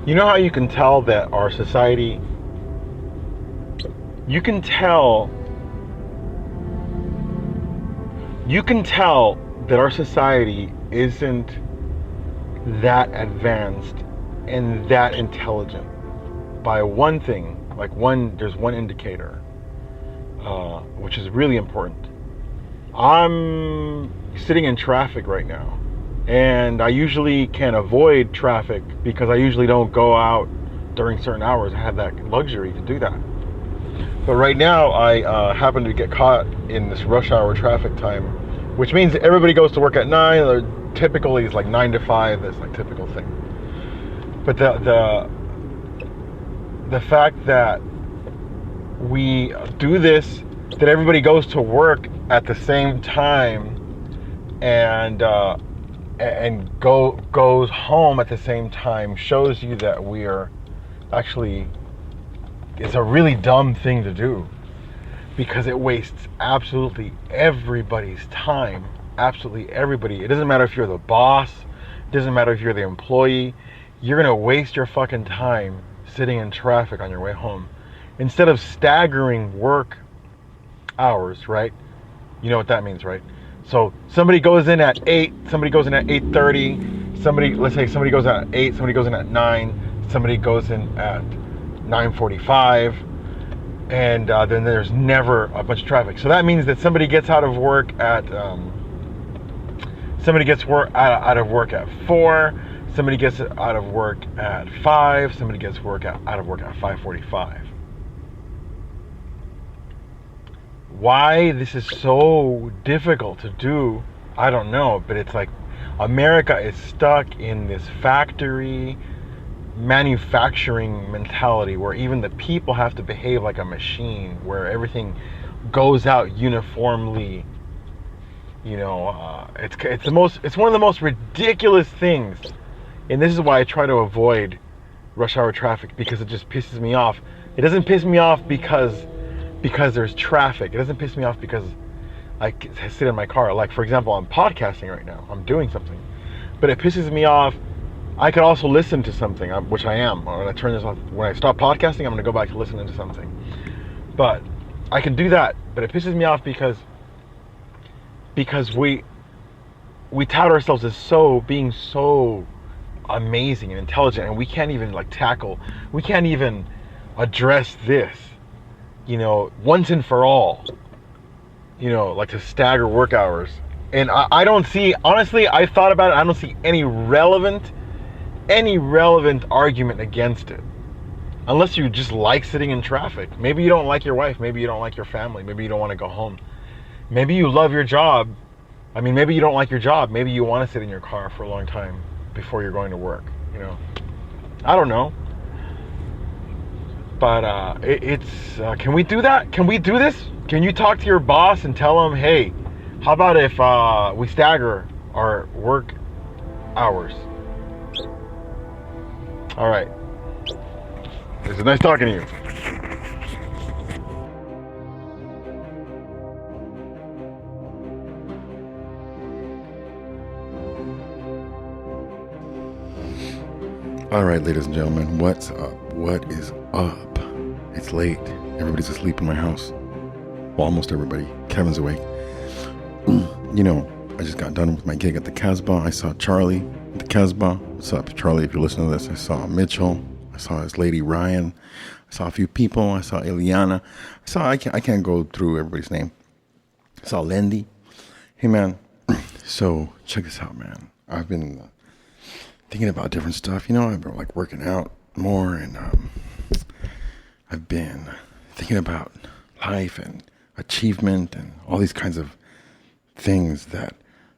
You know how you can tell that our society, you can tell, you can tell that our society isn't that advanced and that intelligent by one thing, like there's one indicator, which is really important. I'm sitting in traffic right now, and I usually can avoid traffic because I usually don't go out during certain hours. I have that luxury to do that. But right now, I happen to get caught in this rush hour traffic time, which means everybody goes to work at 9, or typically it's like 9 to 5, that's like typical thing. But the fact that we do this, that everybody goes to work at the same time and goes home at the same time, shows you that we are actually, it's a really dumb thing to do, because it wastes absolutely everybody's time. Absolutely everybody. It doesn't matter if you're the boss, it doesn't matter if you're the employee, you're gonna waste your fucking time sitting in traffic on your way home. Instead of staggering work hours, right? You know what that means, right? So somebody goes in at 8, somebody goes in at 8:30, let's say somebody goes in at 8, somebody goes in at 9, somebody goes in at 9:45, and then there's never a bunch of traffic. So that means that somebody gets out of work at out of work at 4, somebody gets out of work at 5, somebody gets out of work at 5:45. Why this is so difficult to do, I don't know, but it's like America is stuck in this factory manufacturing mentality where even the people have to behave like a machine, where everything goes out uniformly. You know, it's one of the most ridiculous things, and this is why I try to avoid rush hour traffic, because it just pisses me off. It doesn't piss me off because there's traffic. It doesn't piss me off because I sit in my car. Like, for example, I'm podcasting right now. I'm doing something. But it pisses me off. I could also listen to something, which I am. When I turn this off, when I stop podcasting, I'm going to go back to listening to something. But I can do that. But it pisses me off because we tout ourselves as being so amazing and intelligent, and we can't even we can't even address this, you know, once and for all, you know, like to stagger work hours. And I don't see, honestly, I've thought about it, I don't see any relevant argument against it. Unless you just like sitting in traffic. Maybe you don't like your wife, maybe you don't like your family, maybe you don't want to go home. Maybe you love your job. I mean, maybe you don't like your job, maybe you want to sit in your car for a long time before you're going to work, you know. I don't know. But can we do that? Can we do this? Can you talk to your boss and tell him, hey, how about if we stagger our work hours? All right. It was nice talking to you. All right, ladies and gentlemen, what's up? What is up? It's late. Everybody's asleep in my house. Well, almost everybody. Kevin's awake. You know, I just got done with my gig at the Casbah. I saw Charlie at the Casbah. What's up, Charlie? If you're listening to this, I saw Mitchell. I saw his lady Ryan. I saw a few people. I saw Eliana. I can't go through everybody's name. I saw Lindy. Hey, man. So check this out, man. I've been thinking about different stuff. You know, I've been like working out more, and I've been thinking about life and achievement and all these kinds of things that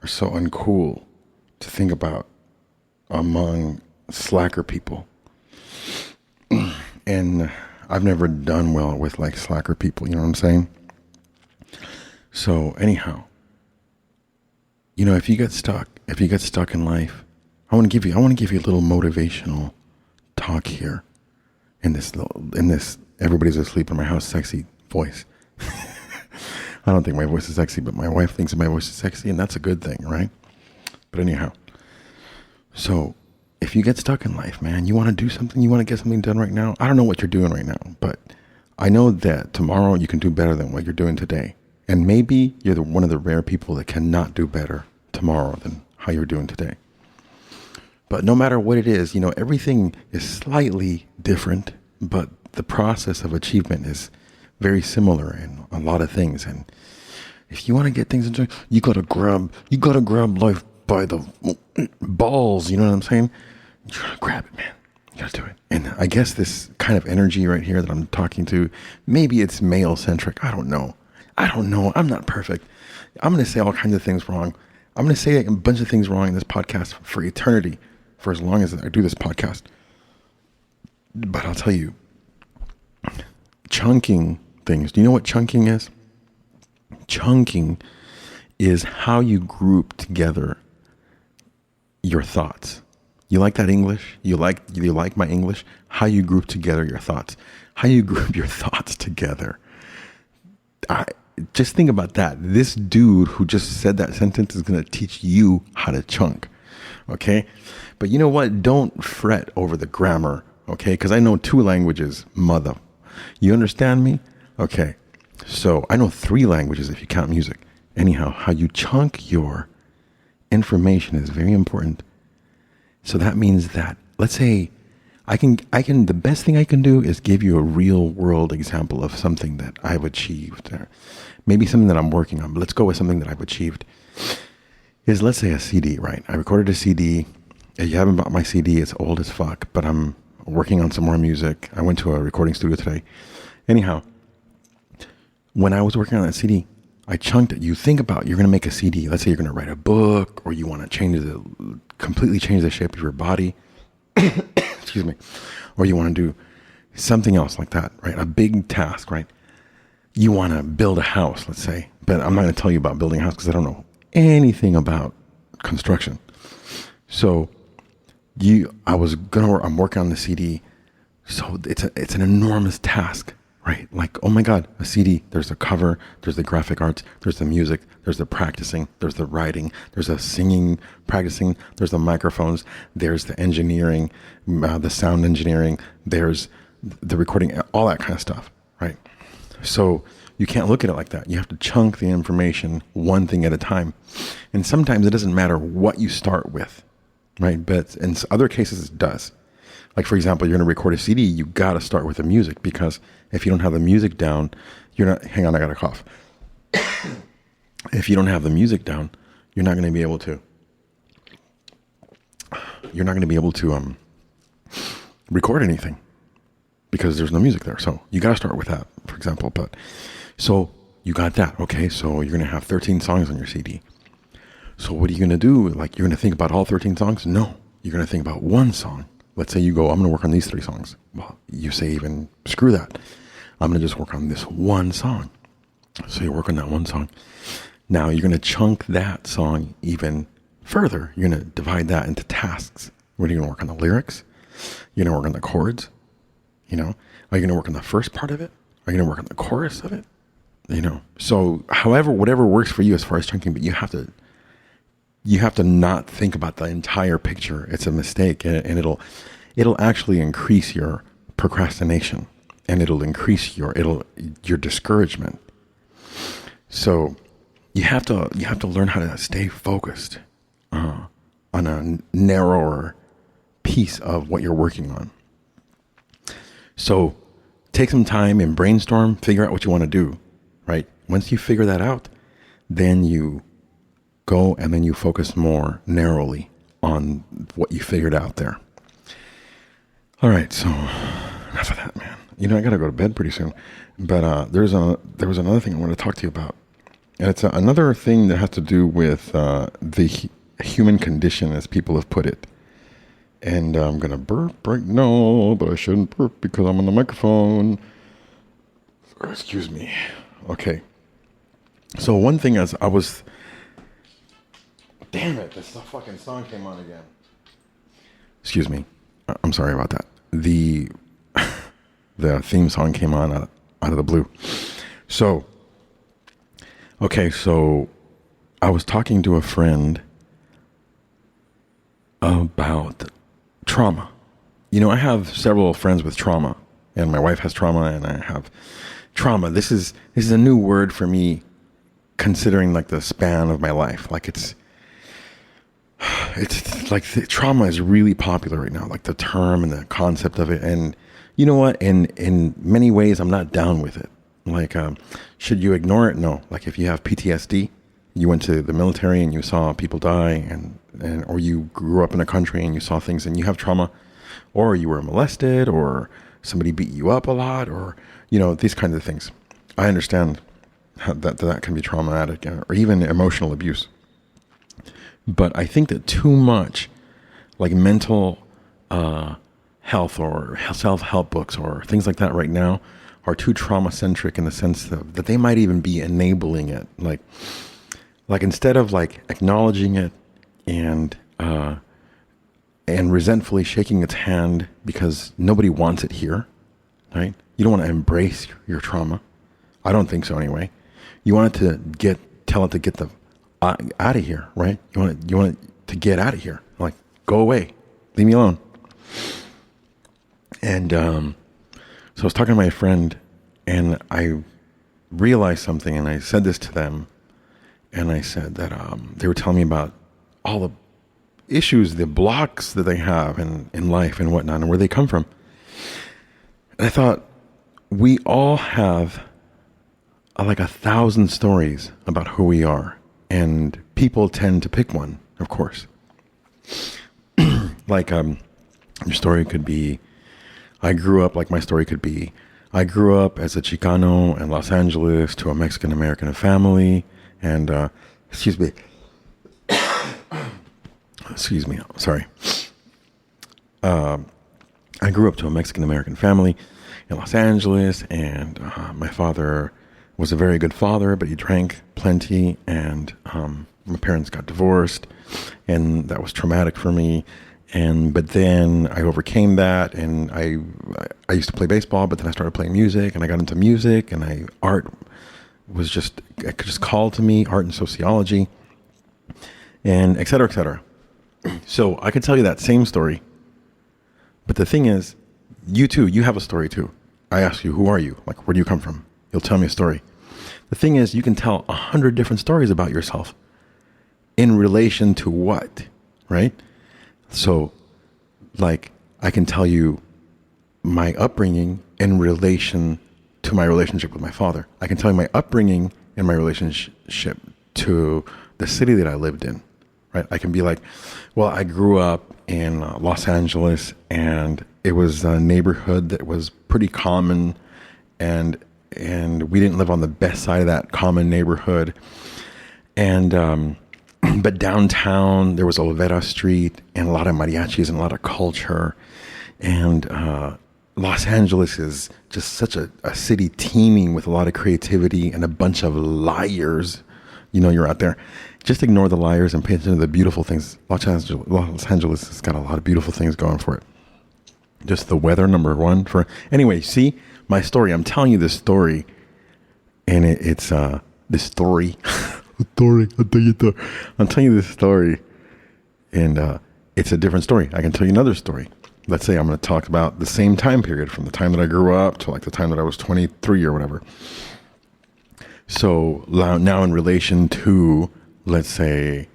are so uncool to think about among slacker people. And I've never done well with like slacker people, you know what I'm saying? So anyhow, you know, if you get stuck in life, I want to give you a little motivational talk here in this everybody's asleep in my house sexy voice. I don't think my voice is sexy, but my wife thinks my voice is sexy, and that's a good thing, right? But anyhow, so if you get stuck in life, man, you want to do something, you want to get something done right now. I don't know what you're doing right now, but I know that tomorrow you can do better than what you're doing today. And maybe you're one of the rare people that cannot do better tomorrow than how you're doing today. But no matter what it is, everything is slightly different, but the process of achievement is very similar in a lot of things. And if you want to get things done, you gotta grab life by the balls. You know what I'm saying? You gotta grab it, man. You gotta do it. And I guess this kind of energy right here that I'm talking to, maybe it's male centric. I don't know. I'm not perfect. I'm gonna say all kinds of things wrong. I'm gonna say a bunch of things wrong in this podcast for eternity, for as long as I do this podcast. But I'll tell you, chunking things. Do you know what chunking is? Chunking is how you group together your thoughts. You like that English? You like my English? How you group together your thoughts. How you group your thoughts together. Just think about that. This dude who just said that sentence is going to teach you how to chunk. Okay? But you know what? Don't fret over the grammar. Okay? Because I know 2 languages, mother. You understand me? Okay. So I know 3 languages if you count music. Anyhow, how you chunk your information is very important. So that means that, let's say, the best thing I can do is give you a real world example of something that I've achieved. Maybe something that I'm working on, but let's go with something that I've achieved. Is, let's say, a CD, right? I recorded a CD. If you haven't bought my CD, it's old as fuck, but I'm working on some more music. I went to a recording studio today. Anyhow, when I was working on that CD, I chunked it. You think about, you're going to make a CD. Let's say you're going to write a book, or you want to completely change the shape of your body. Excuse me. Or you want to do something else like that, right? A big task, right? You want to build a house, let's say. But I'm not going to tell you about building a house because I don't know anything about construction. So I'm working on the CD. So it's an enormous task. Right? Like, oh my God, a CD, there's a cover, there's the graphic arts, there's the music, there's the practicing, there's the writing, there's the singing, practicing, there's the microphones, there's the engineering, the sound engineering, there's the recording, all that kind of stuff, right? So you can't look at it like that. You have to chunk the information one thing at a time. And sometimes it doesn't matter what you start with, right? But in other cases, it does. Like, for example, you're going to record a CD, you got to start with the music, because if you don't have the music down, hang on, I got a cough. If you don't have the music down, you're not going to be able to record anything because there's no music there. So you got to start with that, for example. But so you got that. Okay. So you're going to have 13 songs on your CD. So what are you going to do? Like, you're going to think about all 13 songs? No, you're going to think about one song. Let's say you go, I'm going to work on these 3 songs. Well, you say even, screw that. I'm going to just work on this one song. So you work on that one song. Now you're going to chunk that song even further. You're going to divide that into tasks. What are you going to work on? The lyrics? You're going to work on the chords? Are you going to work on the first part of it? Are you going to work on the chorus of it? So whatever works for you as far as chunking, but you have to not think about the entire picture. It's a mistake, and it'll actually increase your procrastination, and it'll increase your discouragement. So you have to learn how to stay focused on a narrower piece of what you're working on. So take some time and brainstorm, figure out what you want to do, right? Once you figure that out, then you go and then you focus more narrowly on what you figured out there. All right, so enough of that, man. I got to go to bed pretty soon. But there was another thing I want to talk to you about. And it's another thing that has to do with the human condition, as people have put it. And I'm going to burp right now, but I shouldn't burp because I'm on the microphone. Excuse me. Okay. So one thing as I was... Damn it, this fucking song came on again. Excuse me. I'm sorry about that. The theme song came on out of the blue. So I was talking to a friend about trauma. You know, I have several friends with trauma, and my wife has trauma, and I have trauma. This is a new word for me, considering like the span of my life. Like it's like trauma is really popular right now, like the term and the concept of it. And you know what? In many ways, I'm not down with it. Like, should you ignore it? No. Like if you have PTSD, you went to the military and you saw people die, and or you grew up in a country and you saw things and you have trauma, or you were molested, or somebody beat you up a lot, or, you know, these kinds of things. I understand how that can be traumatic, or even emotional abuse. But I think that too much, like mental health or self-help books or things like that right now are too trauma-centric in the sense that they might even be enabling it. Like instead of like acknowledging it and resentfully shaking its hand because nobody wants it here, right? You don't want to embrace your trauma. I don't think so anyway. You want it to tell it to get the out of here, right? You want it to get out of here. Like, go away, leave me alone. And so I was talking to my friend, and I realized something, and I said this to them, and I said that they were telling me about all the issues, the blocks that they have in life and whatnot, and where they come from. And I thought, we all have like 1,000 stories about who we are. And people tend to pick one, of course. Like, your story could be, my story could be, I grew up as a Chicano in Los Angeles to a Mexican-American family. And, excuse me, sorry. I grew up to a Mexican-American family in Los Angeles, and my father was a very good father, but he drank plenty, and my parents got divorced, and that was traumatic for me. But then I overcame that, and I used to play baseball, but then I started playing music, and I got into music, and art was just called to me, art and sociology, and et cetera, et cetera. So I could tell you that same story, but the thing is, you too, you have a story too. I ask you, who are you? Like, where do you come from? You'll tell me a story. The thing is, you can tell 100 different stories about yourself in relation to what, right? So, like, I can tell you my upbringing in relation to my relationship with my father. I can tell you my upbringing and my relationship to the city that I lived in, right? I can be like, well, I grew up in Los Angeles, and it was a neighborhood that was pretty common, and we didn't live on the best side of that common neighborhood. And, but downtown, there was Olvera Street and a lot of mariachis and a lot of culture. And Los Angeles is just such a city teeming with a lot of creativity and a bunch of liars. You know, you're out there. Just ignore the liars and pay attention to the beautiful things. Los Angeles has got a lot of beautiful things going for it. Just the weather, number one. Anyway, see, my story. I'm telling you this story, and it's this story. I'm telling you this story, and it's a different story. I can tell you another story. Let's say I'm going to talk about the same time period, from the time that I grew up to like the time that I was 23 or whatever. So now in relation to, let's say,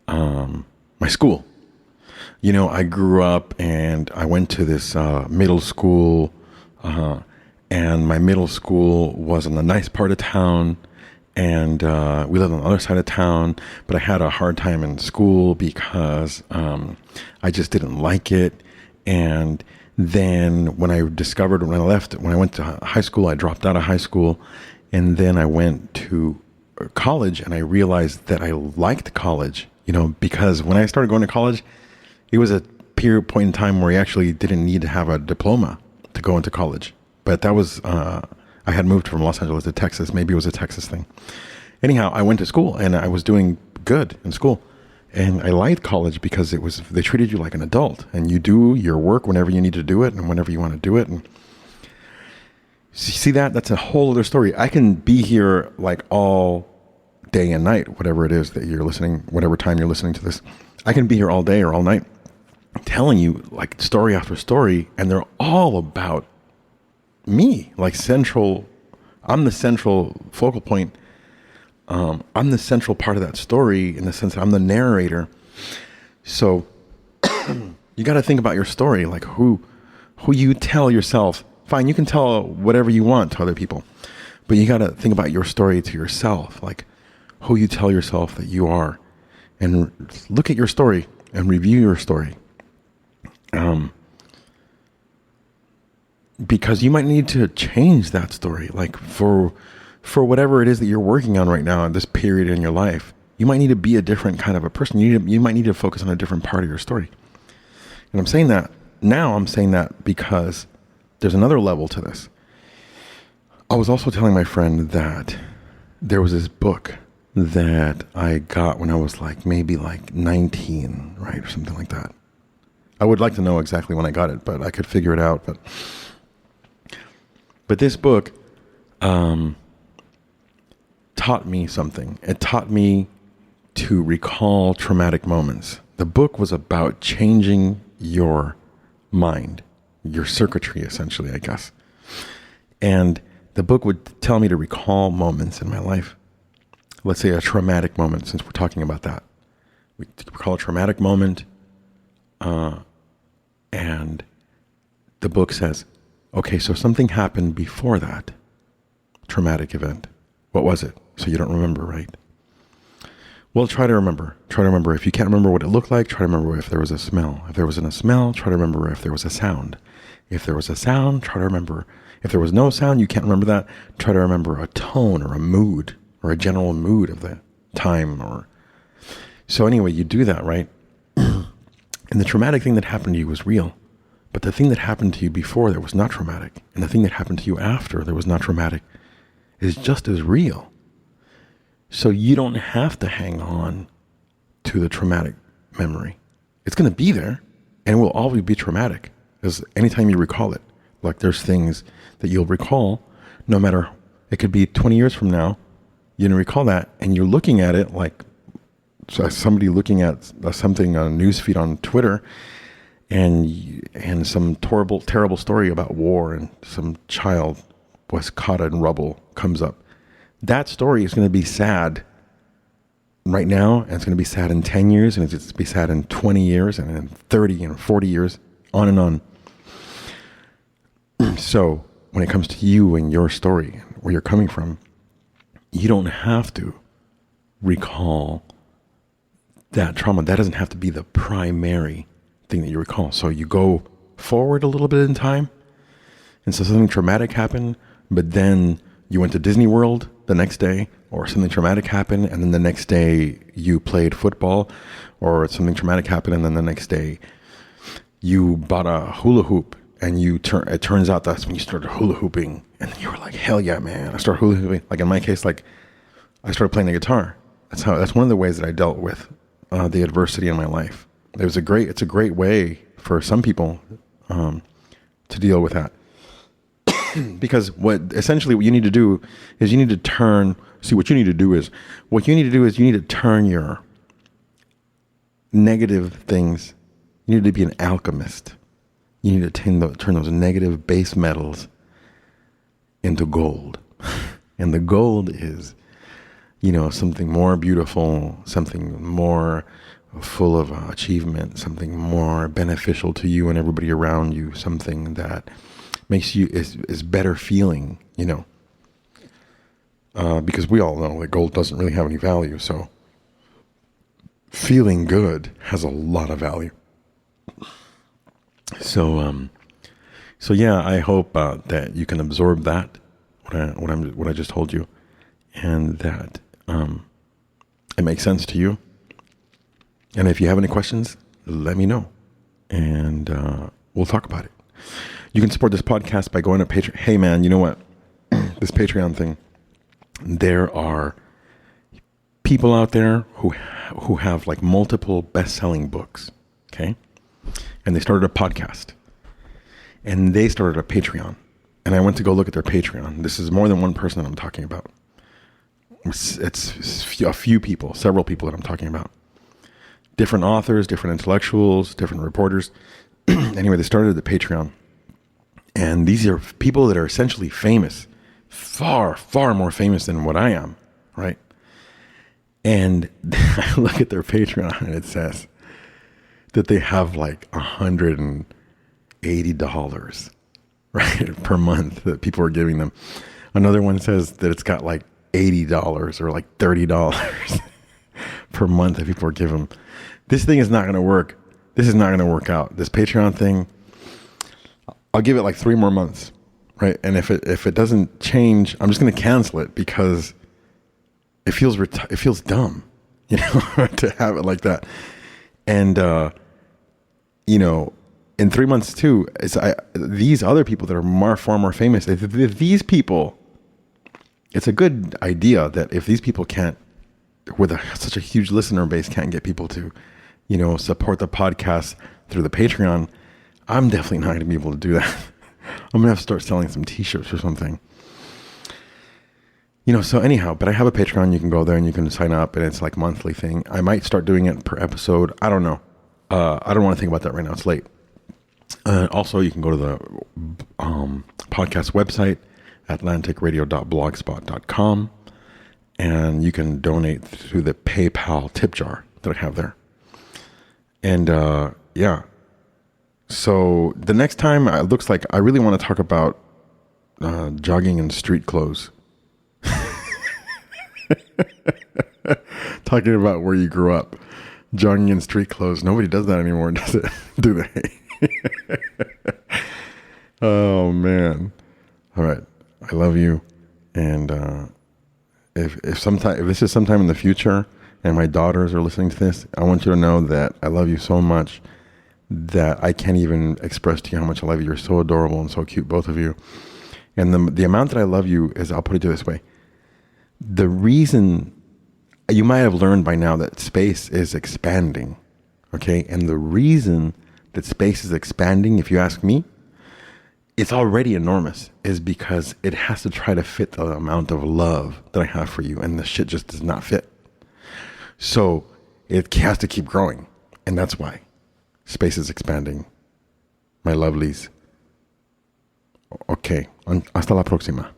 my school. You know, I grew up and I went to this middle school, and my middle school was in a nice part of town, and we lived on the other side of town, but I had a hard time in school because I just didn't like it. And then when I went to high school, I dropped out of high school, and then I went to college, and I realized that I liked college, you know, because when I started going to college, it was a point in time where you actually didn't need to have a diploma to go into college. But that was, I had moved from Los Angeles to Texas. Maybe it was a Texas thing. Anyhow, I went to school, and I was doing good in school. And I liked college because they treated you like an adult, and you do your work whenever you need to do it and whenever you want to do it. And see that's a whole other story. I can be here like all day and night, whatever it is that you're listening, whatever time you're listening to this. I can be here all day or all night telling you like story after story, and they're all about me, like central. I'm the central focal point. I'm the central part of that story in the sense that I'm the narrator. So you got to think about your story, like who you tell yourself. Fine, you can tell whatever you want to other people, but you got to think about your story to yourself, like who you tell yourself that you are, and look at your story and review your story. Because you might need to change that story, like for whatever it is that you're working on right now at this period in your life. You might need to be a different kind of a person. You might need to focus on a different part of your story. And I'm saying that because there's another level to this. I was also telling my friend that there was this book that I got when I was maybe 19, right? Or something like that. I would like to know exactly when I got it, but I could figure it out. But this book taught me something. It taught me to recall traumatic moments. The book was about changing your mind, your circuitry, essentially, I guess. And the book would tell me to recall moments in my life. Let's say a traumatic moment, since we're talking about that. We recall a traumatic moment, and the book says, okay, so something happened before that traumatic event. What was it? So you don't remember, right? Well, try to remember. Try to remember. If you can't remember what it looked like, try to remember if there was a smell. If there wasn't a smell, try to remember if there was a sound. If there was a sound, try to remember. If there was no sound, you can't remember that, try to remember a tone or a mood or a general mood of the time. So anyway, you do that, right? And the traumatic thing that happened to you was real. But the thing that happened to you before that was not traumatic, and the thing that happened to you after that was not traumatic, is just as real. So you don't have to hang on to the traumatic memory. It's going to be there, and it will always be traumatic, because anytime you recall it, like there's things that you'll recall, no matter, it could be 20 years from now, you didn't recall that, and you're looking at it like somebody looking at something on a newsfeed on Twitter, and some terrible story about war, and some child was caught in rubble comes up. That story is going to be sad right now, and it's going to be sad in 10 years, and it's going to be sad in 20 years, and in 30 and 40 years, on and on. So when it comes to you and your story, where you're coming from, you don't have to recall that trauma. That doesn't have to be the primary thing that you recall. So you go forward a little bit in time, and so something traumatic happened, but then you went to Disney World the next day, or something traumatic happened, and then the next day you played football, or something traumatic happened, and then the next day you bought a hula hoop, and it turns out that's when you started hula hooping, and you were like, hell yeah, man, I started hula hooping. Like in my case, I started playing the guitar. That's one of the ways that I dealt with the adversity in my life. It's a great way for some people to deal with that. Because what you need to do is you need to turn your negative things. You need to be an alchemist. You need to turn those negative base metals into gold. And the gold is, something more beautiful, something more full of achievement, something more beneficial to you and everybody around you, something that makes you is better feeling, because we all know that gold doesn't really have any value. So feeling good has a lot of value. So yeah, I hope that you can absorb that what I just told you, and that it makes sense to you. And if you have any questions, let me know, and we'll talk about it. You can support this podcast by going to Patreon. Hey man, you know what? This Patreon thing, there are people out there who have multiple best-selling books, okay? And they started a podcast, and they started a Patreon. And I went to go look at their Patreon. This is more than one person that I'm talking about. It's a few people, several people that I'm talking about. different authors, different intellectuals, different reporters. Anyway, they started the Patreon. And these are people that are essentially famous, far, far more famous than what I am, right? And I look at their Patreon and it says that they have like $180, right, per month that people are giving them. Another one says that it's got like $80 or like $30 per month that people are giving them. This thing is not going to work. This is not going to work out. This Patreon thing, I'll give it like 3 more months, right? And if it doesn't change, I'm just going to cancel it because it feels dumb, you know, to have it like that. And you know, in 3 months too, these other people that are far more famous, if these people, it's a good idea that if these people can't, with such a huge listener base, can't get people to, you know, support the podcast through the Patreon, I'm definitely not going to be able to do that. I'm going to have to start selling some t-shirts or something. You know, so anyhow, but I have a Patreon. You can go there and you can sign up, and it's like monthly thing. I might start doing it per episode. I don't know. I don't want to think about that right now. It's late. Also, you can go to the podcast website, atlanticradio.blogspot.com, and you can donate through the PayPal tip jar that I have there. And yeah. So the next time, it looks like I really want to talk about jogging in street clothes. Talking about where you grew up. Jogging in street clothes. Nobody does that anymore, does it? Do they? Oh, man. All right. I love you. And if this is sometime in the future and my daughters are listening to this, I want you to know that I love you so much that I can't even express to you how much I love you. You're so adorable and so cute, both of you. And the amount that I love you is, I'll put it to this way. The reason, you might have learned by now that space is expanding, okay? And the reason that space is expanding, if you ask me, it's already enormous, is because it has to try to fit the amount of love that I have for you, and the shit just does not fit. So it has to keep growing, and that's why space is expanding. My lovelies. Okay, hasta la próxima.